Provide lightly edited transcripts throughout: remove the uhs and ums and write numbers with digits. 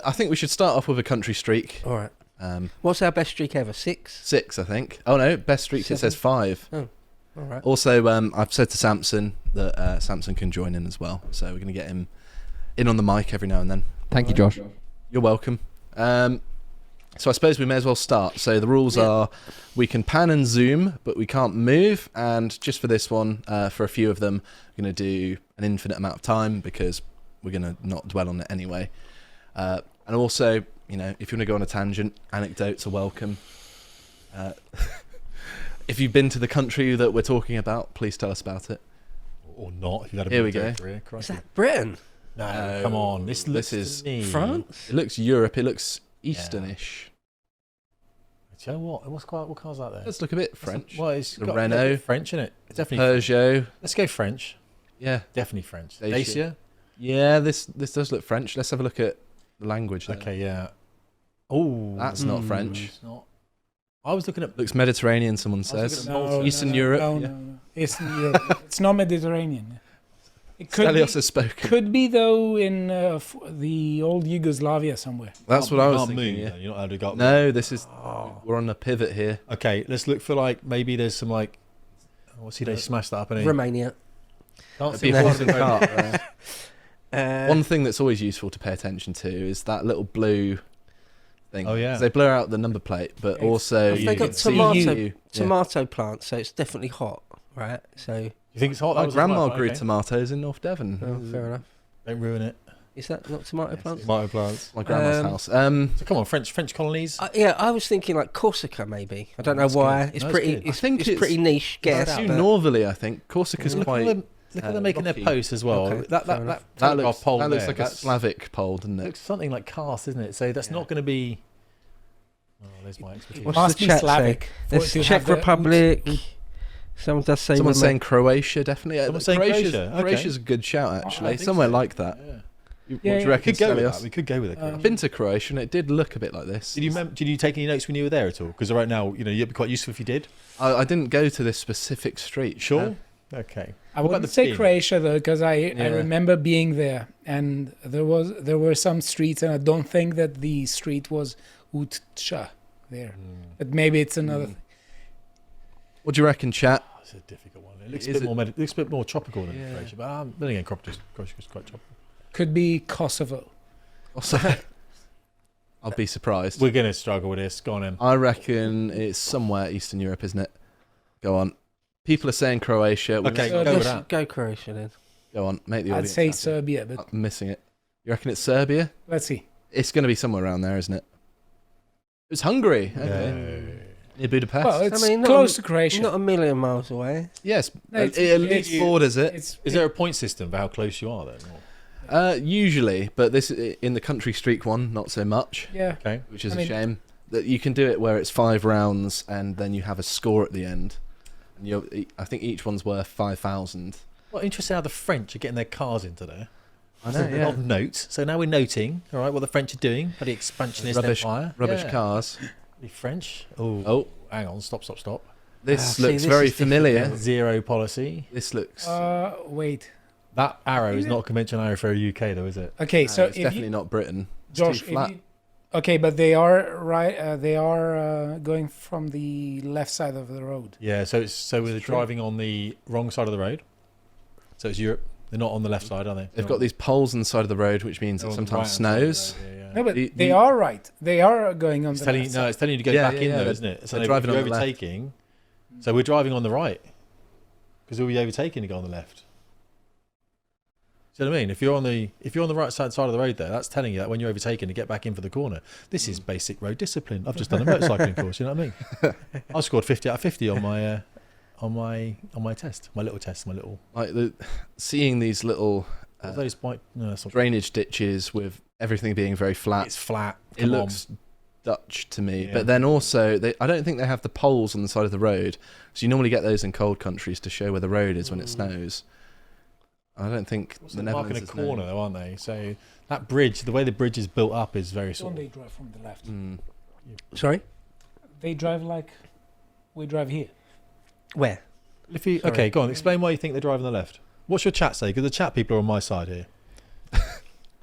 I think we should start off with a country streak. All right. What's our best streak ever? 6? 6, I think. Oh no, best streak 7? It says 5. Oh, all right. Also, I've said to Samson that Samson can join in as well, so we're going to get him in on the mic every now and then. Thank you, Josh. You're welcome. So I suppose we may as well start. So the rules are we can pan and zoom, but we can't move. And just for this one, for a few of them, we're going to do an infinite amount of time because we're going to not dwell on it anyway. And also, you know, if you want to go on a tangent, anecdotes are welcome. If you've been to the country that we're talking about, please tell us about it. Or not. If you've had a Here we go. career. Is that Britain? No, come on. This is France? It looks Europe. It looks Easternish. Do you know what? What car's that there? Let's look a bit French. Well, it's The got Renault. a bit French, isn't it? It's definitely Peugeot. Let's go French. Yeah. Definitely French. Dacia. Dacia? Yeah, this does look French. Let's have a look at the language there. Okay, yeah. Oh, That's not French. It's not. I was looking at. Looks Mediterranean, someone says. Eastern Europe. No. Eastern Europe. It's not Mediterranean. It Stelios has spoken. could be though in the old Yugoslavia somewhere. That's what I was Can't thinking. move, Yeah. then. You're not allowed to go up. No, this is. We're on a pivot here. Okay, let's look for like maybe there's some like. What's he? They smashed that up and Romania. can't It'd see be a the horse and cart. Uh, One thing that's always useful to pay attention to is that little blue thing. Oh, yeah. 'Cause they blur out the number plate, but Yes. also Have they got see tomato- you. tomato plants, so it's definitely hot, right? So, You think it's hot? My That was a grandma tomato, grew okay. tomatoes in North Devon. oh, fair enough. Don't ruin it. Is that not tomato plants? Tomato plants. My grandma's Um, house. So come on, French colonies. Yeah, I was thinking like Corsica, maybe. I don't know That's why. good. It's No, it's pretty. good. It's, I think it's it's- pretty niche guess. too but- northerly, I think. Corsica's Look quite. at them making rocky. their posts as well. Okay, that fair that enough. that, That telegraph looks, pole that looks there, like a that's- Slavic pole, doesn't it? looks something like cast, isn't it? So that's Yeah. not going to be. Oh, there's my expertise. What's Must the be chat Slavic. say? For There's it to Czech have the Republic. Someone does say. Someone's Roma- saying Croatia, definitely. Someone's saying Croatia, okay. Croatia's a good shout, actually. I think Somewhere so. like that. Yeah. What Yeah, do you yeah. reckon, We could go with Stelios? that. We could go with it. Um, I've been to Croatia and it did look a bit like this. Did you take any notes when you were there at all? Because right now, you know, it'd be quite useful if you did. I didn't go to this specific street. Sure. Okay. I What about wouldn't the say pin? Croatia though, because I Yeah. remember being there, and there were some streets, and I don't think that the street was Utcha there, but maybe it's another. thing. What do you reckon, chat? That's a difficult one. It looks Is a bit it- more. It looks a bit more tropical than Yeah. Croatia, but then again, Croatia's quite tropical. Could be Kosovo. Also, I'll be surprised. We're gonna struggle with this. Go on, then. I reckon it's somewhere Eastern Europe, isn't it? Go on. People are saying Croatia. We're Okay, gonna- go with let's that. go Croatia then. Go on, make the I'd audience say happy. Serbia, but I'm missing it. You reckon it's Serbia? let's see. It's going to be somewhere around there, isn't it? It's Hungary. Okay. No. Near Budapest. Well, it's I mean, not close a- to Croatia. Not a million miles away. yes, No, it at least it's- borders it. It's Is there a point system for how close you are then? Usually, but this in the country streak one, not so much, yeah. Okay. which is I a mean- shame. That you can do it where it's 5 rounds and then you have a score at the end. And I think each one's worth 5,000. Well, interesting how the French are getting their cars into there. I A lot of notes. So now we're noting, all right, what the French are doing for the expansionist Rubbish- empire. Rubbish Yeah. cars. The French. Oh, Oh, hang on. Stop. this see, looks this very is familiar. difficult. Zero policy. This looks. Wait. That arrow is not a conventional arrow for a UK, though, is it? Okay, no, so it's if definitely you, not Britain. It's Josh, too if flat. you, okay, but they are right. They are going from the left side of the road. Yeah. So we're driving on the wrong side of the road. So it's Europe. They're not on the left side, are they? They've got these poles on the side of the road, which means They're it on the sometimes right-hand side of the snows. road, yeah. No, but The- they the- are right. They are going on It's the telling left you, no, side. it's telling you to go Yeah, back yeah, in yeah, though, they're- isn't it? So they're if driving you're on the left. overtaking. So we're driving on the right because we'll be overtaking to go on the left. Do you know what I mean? If you're on the right side of the road there, that's telling you that when you're overtaking to get back in for the corner. This is basic road discipline. I've just done a motorcycling course. You know what I mean? I scored 50 out of 50 on my test, my little test, Like seeing these little those bike. No, that's not, drainage ditches with everything being very flat. it's flat. It Come on. looks Dutch to me. Yeah. But then also, I don't think they have the poles on the side of the road. So you normally get those in cold countries to show where the road is when it snows. I don't think Also, the they're marking Netherlands a is corner though, aren't they? So that bridge, the way the bridge is built up, is very Don't sort they of. drive from the left? Mm. Sorry? They drive like we drive here. Where? If you Sorry. okay, go on. Explain why you think they're driving the left. What's your chat say? Because the chat people are on my side here.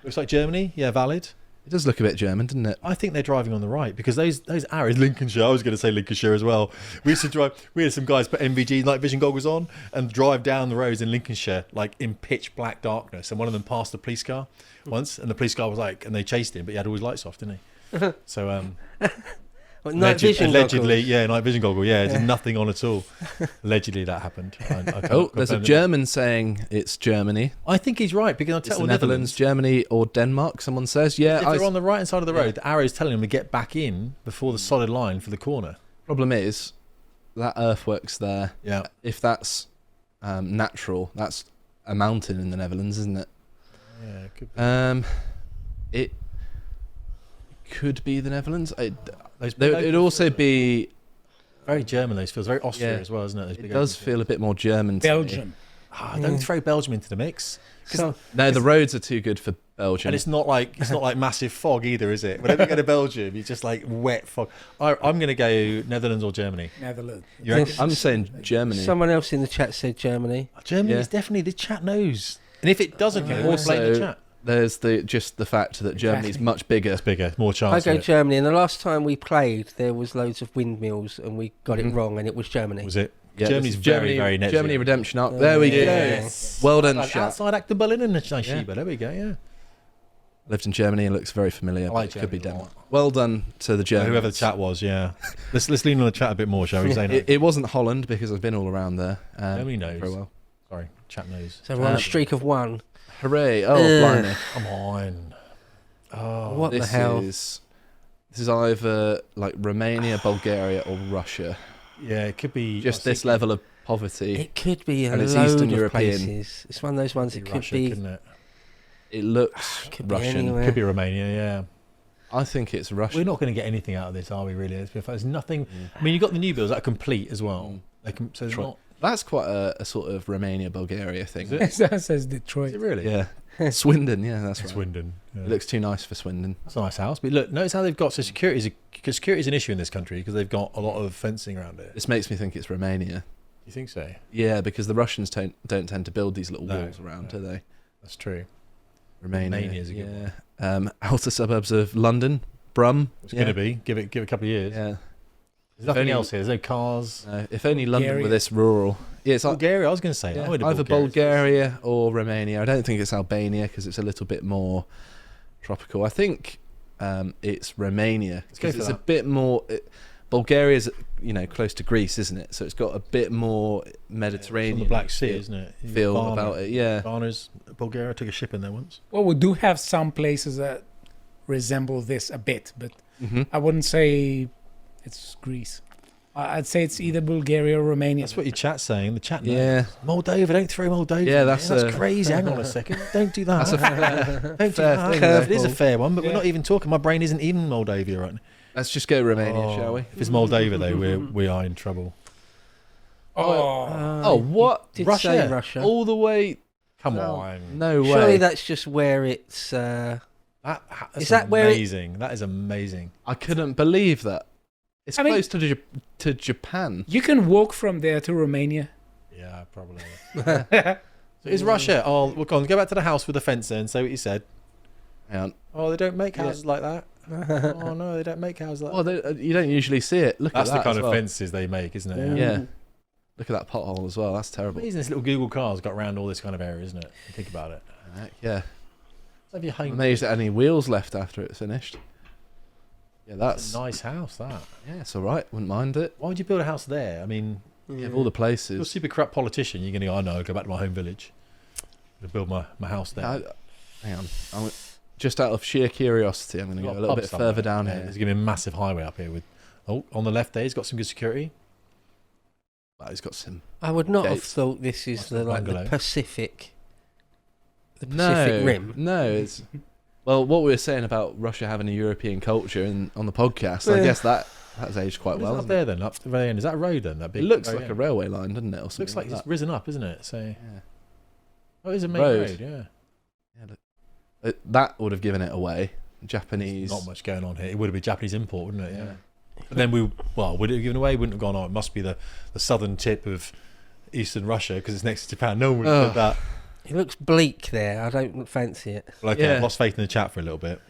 Looks like Germany. Yeah, valid. It does look a bit German, doesn't it? I think they're driving on the right because those arrows, Lincolnshire. I was going to say Lincolnshire as well. We used to drive. We had some guys put MVG night vision goggles on and drive down the roads in Lincolnshire like in pitch black darkness. And one of them passed a police car once, and the police car was like, and they chased him, but he had all his lights off, didn't he? So Night vision allegedly, goggles. yeah, night vision goggle. Yeah, did nothing on at all. Allegedly, that happened. I can't Oh, there's a confirm it. German saying it's Germany. I think he's right because I'll It's tell the you, Netherlands, Germany, or Denmark. Someone says, If yeah. they're on the right hand side of the road, the arrow's telling them to get back in before the solid line for the corner. Problem is that earthworks there. Yeah. If that's natural, that's a mountain in the Netherlands, isn't it? Yeah, it could be. It could be the Netherlands. Those big It'd open also fields. be. Very German, those feels very Austria Yeah. as well, isn't it? Those It big does open feel a bit more German. To me. Belgium. fields. Don't throw Belgium into the mix. So, No, the roads are too good for Belgium. And it's not like massive fog either, is it? Whenever you go to Belgium, you're just like wet fog. I'm going to go Netherlands or Germany. Netherlands. You reckon? Yes. I'm saying Germany. someone else in the chat said Germany. Germany Yeah. is definitely the chat knows. And if it doesn't, we'll blame the Also, chat. there's the fact that Germany's Exactly. much bigger. It's bigger, more I chance. go of it. Germany, and the last time we played, there was loads of windmills, and we got it wrong, and it was Germany. Was it? Yeah, Germany's it's very, very net Germany zero. redemption arc. There we Yes. go. Well done, Like chat. outside Acton Berlin and Schieber. Yeah. There we go. Yeah. Lived in Germany. It looks very familiar. I like but it could be Germany a lot. Denmark. Well done to the Germans. Whoever the chat was, yeah. Let's lean on the chat a bit more, shall we? Say no. It wasn't Holland because I've been all around there. Germany knows. Very well. Sorry, chat knows. So we're on a Um, streak of one. Hooray! Oh, Ugh. blimey! Come on. Oh, What the This hell? is either like Romania, Bulgaria, or Russia. yeah, it could be Just this level of poverty. It could be a And it's load Eastern of European. places. It's one of those ones. It could Russia, be. couldn't it? It looks Could be Russian. anywhere. Could be Romania. Yeah. I think it's Russian. We're not going to get anything out of this, are we? Really? There's nothing. I mean, you got the new builds that are complete as well. They can. So it's Try- not. That's quite a sort of Romania, Bulgaria thing. Is it? That says Is Detroit. it really? Yeah, Swindon. Yeah, that's right. Swindon. Yeah. It looks too nice for Swindon. That's a nice house. But look, notice how they've got security is an issue in this country because they've got a lot of fencing around it. This makes me think it's Romania. You think so? Yeah, because the Russians don't tend to build these little No, walls around, no. do they? That's true. Romania. Romania's a good yeah. Outer suburbs of London, Brum. It's going to be. Give it a couple of years. Yeah. There's nothing Only- else here. There's no cars. If only London Bulgaria. were this rural. Yeah, it's like Bulgaria. I was going to say. yeah, I went to either Bulgaria or Romania. I don't think it's Albania because it's a little bit more tropical. I think it's Romania Let's go because for it's a that. bit more. Bulgaria's close to Greece, isn't it? So it's got a bit more Mediterranean on the Black Sea, feel, isn't it? feel Varna. about it. Yeah, Varna's Bulgaria. I took a ship in there once. Well, we do have some places that resemble this a bit, but hmm I wouldn't say it's Greece. I'd say it's either Bulgaria or Romania. That's what your chat's saying. The chat knows. yeah. Moldova, don't throw Moldova. Yeah, in that's there. a- crazy. Hang on a second. Don't do that. That's a don't do fair that. thing, It is a though. fair one, but we're Yeah. not even talking. My brain isn't in Moldavia right now. Let's just go Romania, shall we? If it's Moldova, though, we are in trouble. Oh, what? Did Russia? say Russia. All the way? Come No. on. No Surely way. that's just where it's. That's Is that where it- amazing? That is amazing. I couldn't believe that. It's I mean- close to Japan. You can walk from there to Romania. Yeah, probably. So is Russia? Oh, well, go on. Go back to the house with the fence then. Say what you said. Hang on. Oh, they don't make Yeah. houses like that. Oh no, they don't make houses like Well, that. you don't usually see it. Look That's at the that kind as of well. fences they make, isn't it? Yeah. Look at that pothole as well. That's terrible. Amazing this little Google car's got around all this kind of area, isn't it? Think about it. Yeah. Have your I'm home. amazed at any wheels left after it's finished. Yeah, That's that's a nice house, that. yeah, it's all right. Wouldn't mind it. Why would you build a house there? I mean, Yeah, of all the if you're a places. super corrupt politician, you're going to go, I know, go back to my home village. I'm gonna build my house there. Hang on. Just out of sheer curiosity, I'm going to Got go a little pub bit somewhere. further down Yeah, here. There's going to be a massive highway up here with. Oh, on the left there, he's got some good security. Well, he's got some. I would not have Gates. thought this is That's the a like the bungalow. Pacific. The Pacific Rim. No, it's well, what we were saying about Russia having a European culture on the podcast. I Yeah. guess that's aged quite What is well. that up Isn't there then? Up the very end. Is that a road then? That it? big. It looks very like a end? railway line, doesn't it? Or Looks something like it's that. risen up, isn't it? So. Yeah. Oh, it is a main Road. road. Yeah. That would have given it away. Japanese. Not much going on here. It would have been Japanese import, wouldn't it? Yeah. But then would it have given away? Wouldn't have gone, oh, it must be the southern tip of eastern Russia because it's next to Japan. No one would have said that. It looks bleak there. I don't fancy it. Well, okay, Yeah. I've lost faith in the chat for a little bit.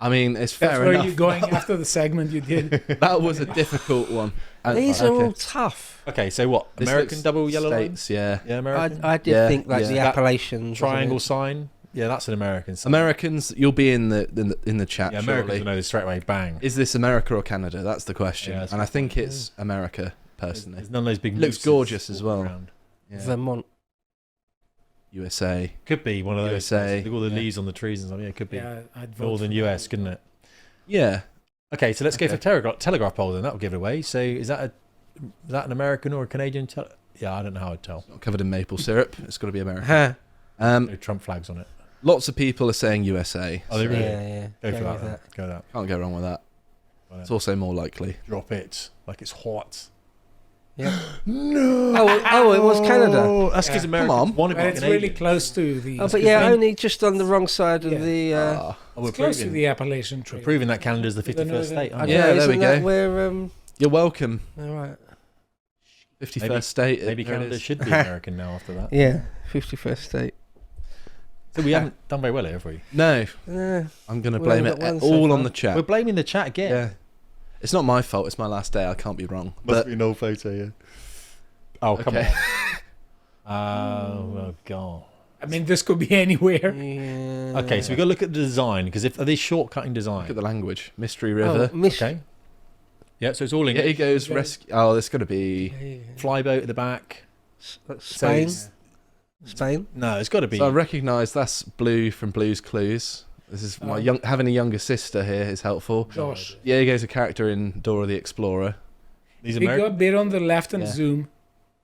I mean, it's That's fair where enough. you're going after the segment you did. That was a difficult one. These are okay. all tough. Okay, so what? This American looks double yellow line? states, yeah. Yeah, American. I did Yeah, think like yeah. the That Appalachians. wasn't Triangle it? sign. Yeah, that's an American sign. Americans, you'll be in the chat. Yeah, Americans surely. will know this straight away. Bang. Is this America or Canada? That's the question. Yeah, that's and I good. think it's America, personally. There's none of those big. Looks mooses gorgeous as walking well. around. Yeah. Vermont. USA. Could be one of those. USA, Look at all the yeah. leaves on the trees and stuff. Yeah, it could be Yeah, I'd vote northern for US, couldn't it? Yeah. Okay, so let's go Okay. for telegraph poll then. That'll give it away. So is that an American or a Canadian? Yeah, I don't know how I'd tell. Not covered in maple syrup. It's got to be America. Huh. No Trump flags on it. Lots of people are saying USA. Oh, they so really? Yeah. Go Go for that, with then. Go with that. Can't go wrong with that. Why It's not? also more likely. Drop it like it's hot. Yeah. No. Oh, it was Canada. Oh, that's because Yeah. Americans Come on. want to be But it's Canadian. really close to the. Oh, but yeah, I think only just on the wrong side of Yeah. the. Ah. Oh, we're it's close to proving, the Appalachian we're Trail. proving that Canada's the The 51st northern- state. I Aren't don't we? Yeah, know, there we isn't that go. Where You're welcome. all right. 51st Maybe- state. Maybe there it Canada is. should be American now after that. Yeah, 51st state. So we haven't done very well here, have we? No, Yeah. I'm going to We've blame only it got one so all on far. the chat. We're blaming the chat again. Yeah. It's not my fault. It's my last day. I can't be wrong. But an old photo, yeah. Oh, come okay. on. Oh, God. I mean, this could be anywhere. Yeah. Okay, so we've got to look at the design, because are these shortcutting design? Look at the language. Mystery River. Oh, Michigan. Okay. Yeah, so it's all Yeah, English. he goes rescue. Oh, there's got to be. Flyboat at the back. So Spain. it's- Spain. No, it's got to be. So I recognise that's Blue from Blue's Clues. This is my having a younger sister here is helpful. Josh. Yeah, he goes a character in Dora the Explorer. These We American. got bit on the left and Yeah. zoom.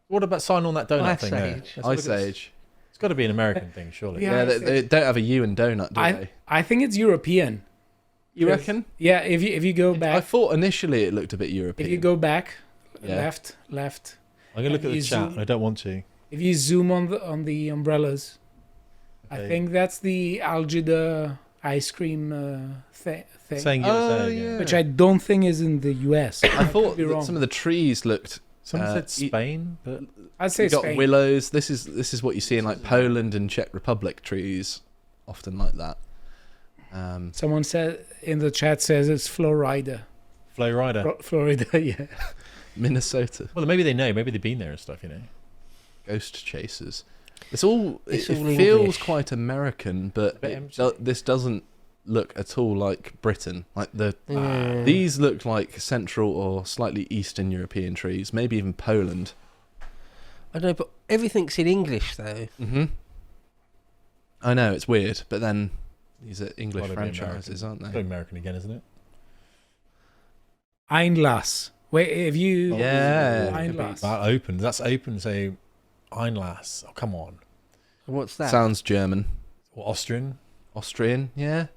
What about sign on that donut Ice thing there? Age. Let's look Ice at this. Age. It's got to be an American thing, surely. Yeah. Yeah, they, Ice they Age. don't have a U in donut, do they? I think it's European. You Yes. reckon? Yeah, if you go I back, thought initially it looked a bit European. if you go back, Yeah. left. I'm going to look at the You chat, zoom- and I don't want to. If you zoom on the umbrellas, I Okay. think that's the Algida ice cream thing, Saying Oh, USA yeah. again. which I don't think is in the US. I thought be that wrong. some of the trees looked. Someone said you- Spain, but I'd say You got Spain. willows. This is what you see in like Poland and Czech Republic trees, often like that. Someone said in the chat says it's Florida. Flow Rider. Florida, yeah. Minnesota Well, maybe they know. Maybe they've been there and stuff, you know. ghost chasers. It's all. It's It all feels English. quite American, but bit it empty. this doesn't look at all like Britain. Like Yeah. these look like Central or slightly Eastern European trees, maybe even Poland. I know, but everything's in English though. Mm-hmm. I know it's weird, but then these are English Gotta be franchises, aren't It's they? American again, isn't it? Einlass. Wait, if you Yeah. Einlass. That open. That's open. So, Einlass. Oh, come on. What's that? Sounds German, Or Austrian. Austrian, yeah,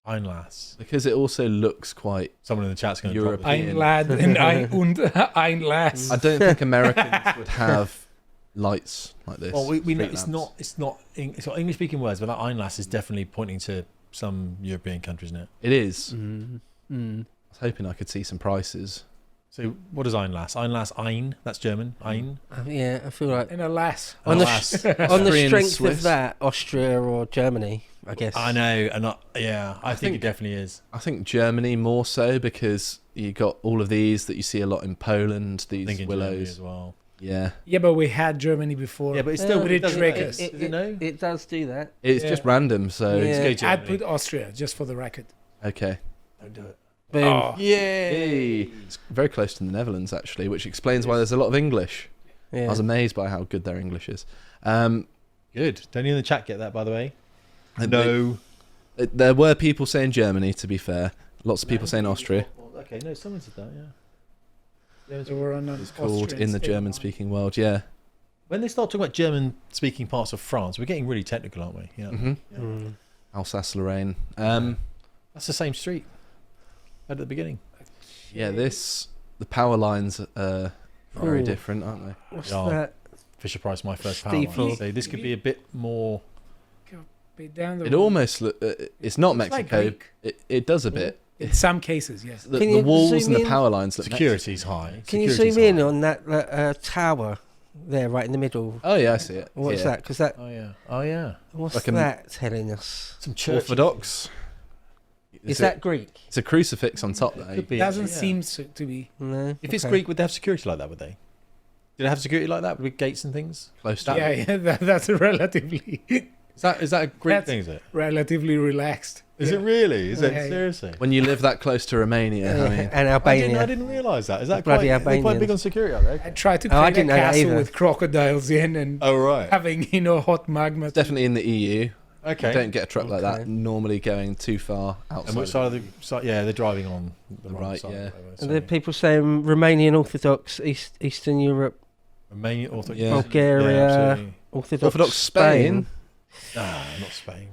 Einlass. because it also looks quite. Someone in the chat's going to drop European. it. Einlad and Einlass. I don't think Americans would have lights like this. Well, we know street it's lamps. not English speaking words, but that Einlass is definitely pointing to some European countries, isn't it? It is. Mm. I was hoping I could see some prices. So, what is Einlass? Einlass, Ein. That's German. Ein. Yeah, I feel like And a lass. on the Einlass. on the Austrian, strength Swiss. of that, Austria or Germany, I guess. I know, and I think it think- definitely is. I think Germany more so because you got all of these that you see a lot in Poland. I These think in Germany willows. as well. Yeah, Yeah, but we had Germany before. Yeah, but it's Yeah, still Would it doesn't- trick us? Does it know? It does do that. it's Yeah. just random. So Yeah. Let's go I'd Germany. put Austria just for the record. okay. Don't do it. Boom. Oh, Yay! It's very close to the Netherlands actually, which explains why there's a lot of English. I Yeah. was amazed by how good their English is. Good. Don't you in the chat get that, by the way? There were people saying Germany. To be fair, lots of people saying Austria. Okay, no, someone said that, yeah. so we're on an It's called Austrian in the state. German-speaking world. Yeah. When they start talking about German-speaking parts of France, we're getting really technical, aren't we? Yeah. hmm Yeah. Mm. Alsace-Lorraine. That's the same street at the beginning. Yeah, the power lines are very Ooh. different, aren't they? What's Yeah. that? Fisher Price, my first power Steeple. line. So this could be a bit more. Bit down the It road. almost it's not Looks like Mexico. Greek. It does a bit. In some cases, yes. The, Can the you walls zoom and the in? power lines look Security's high. Can you Security's zoom in high. on that tower there, right in the middle. Oh yeah, I see it. What's Yeah. that? Because that. Oh yeah. Oh yeah. What's Like a- that telling us? Some church. Orthodox. Is that Greek? It's a crucifix on top there. Could be. Doesn't actually, yeah. seem so, to be. No. If it's Okay. Greek, would they have security like that? Would they? Did they have security like that with gates and things? Close to Yeah, yeah, that's relatively Is that a Greek That's- thing? Is it? relatively relaxed. Is Yeah. it really? Is it Yeah, yeah. seriously? when you live that close to Romania. I mean, And I Albania. didn't realise that. Is that Bloody quite, they're quite big Albanians. on security out there? I tried to Oh, I create a didn't know that castle either. with crocodiles in and Oh right. having, hot magma. it's definitely in the EU. Okay. You don't get a truck like Okay. that normally going too far outside. And which side of the side? Yeah, they're driving on the Right, side. yeah. And there are people saying Romanian Orthodox, Eastern Europe, Romania, Orthodox. Yeah. Bulgaria, absolutely. Orthodox, Spain. Ah, not Spain.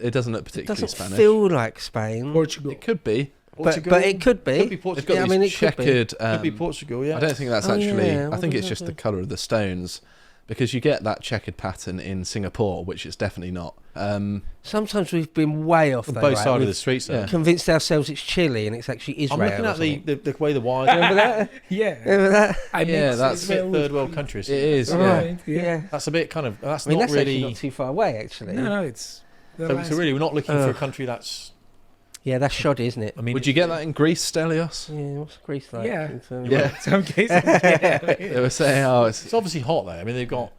It doesn't look It particularly doesn't Spanish. feel like Spain, Portugal. It could be. but it could be. Could be They've Portugal. got Yeah, I these mean, it could be. checkered. Could be Portugal. Yeah. I don't think that's Oh, actually. yeah, I what think does it's that just the do? colour of the stones, because you get that checkered pattern in Singapore, which it's definitely not. Sometimes we've been way off on though, both right? sides of We've the streets. There. Yeah. convinced ourselves it's Chile and it's actually Israel. I'm looking or at something. the way the wires. Remember that? Yeah. Remember that? I Yeah, mixed that's It's a Israel bit with third world Greece. countries. It is. All Yeah. right, yeah. Yeah. That's a bit kind of. That's I mean, not that's actually really. not too far away, actually. No, it's. the So, last- so really, we're not looking for a Ugh. country that's. Yeah, that's shoddy, isn't it? I mean, Would you get that in Greece, Stelios? Yeah, what's Greece like? Yeah. in terms- Yeah. Some cases, yeah. They were saying, "Oh, it's, It's obviously hot there. I mean, they've got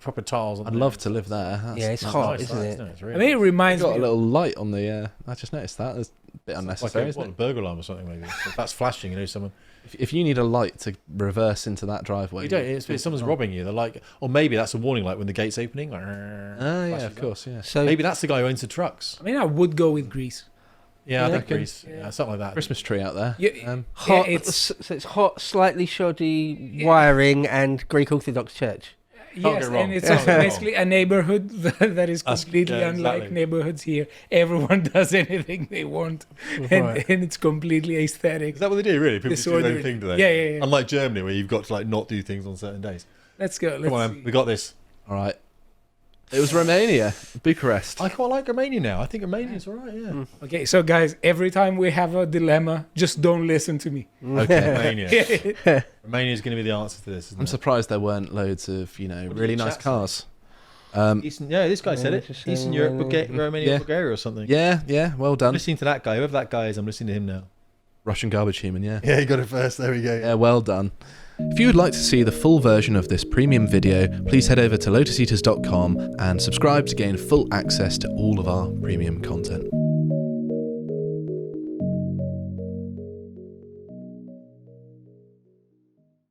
proper tiles. On I'd there. love to live there." That's, Yeah, it's that's hot, nice. isn't it? It's I really mean, it nice. reminds Got me. a little light on the. I just noticed that. It's a bit Like unnecessary, a, isn't what, a it? burglar alarm or something maybe. If that's flashing, someone. If you need a light to reverse into that driveway, You don't. It's if someone's robbing you. They're like, or maybe that's a warning light when the gate's opening. Like, Ah, yeah, flashes of up. course, yeah. So Maybe that's the guy who owns the trucks. I mean, I would go with Greece. Yeah, I Yeah. think Greece. Yeah, something like that. Christmas tree out there. Yeah, hot. Yeah, it's- so it's hot, slightly shoddy wiring, and Greek Orthodox Church. Yes, go wrong. and it's Can't also go wrong. basically a neighborhood that is That's- completely yeah, unlike exactly. neighborhoods here. Everyone does anything they want, and, Right. and it's completely aesthetic. Is that what they do? Really? People just do their own Disorderly. thing, do they? Yeah, yeah, yeah. Unlike Germany, where you've got to like not do things on certain days. Let's go. Let's Come on, see. man. We got this. All right. It was Romania, Bucharest. I quite like Romania now. I think Romania's all right. Yeah. Okay, so guys, every time we have a dilemma, just don't listen to me. Okay. Romania. Romania's going to be the answer to this. Isn't I'm it? surprised there weren't loads of did really the nice chat say? cars. Eastern, yeah, this guy said it. just Eastern saying Europe, Romania. Romania, Yeah. Bulgaria, or something. Yeah, well I'm done. listening to that guy. Whoever that guy is, I'm listening to him now. Russian garbage human, yeah. Yeah, you got it first. There we go. Yeah, well done. If you would like to see the full version of this premium video, please head over to lotuseaters.com and subscribe to gain full access to all of our premium content.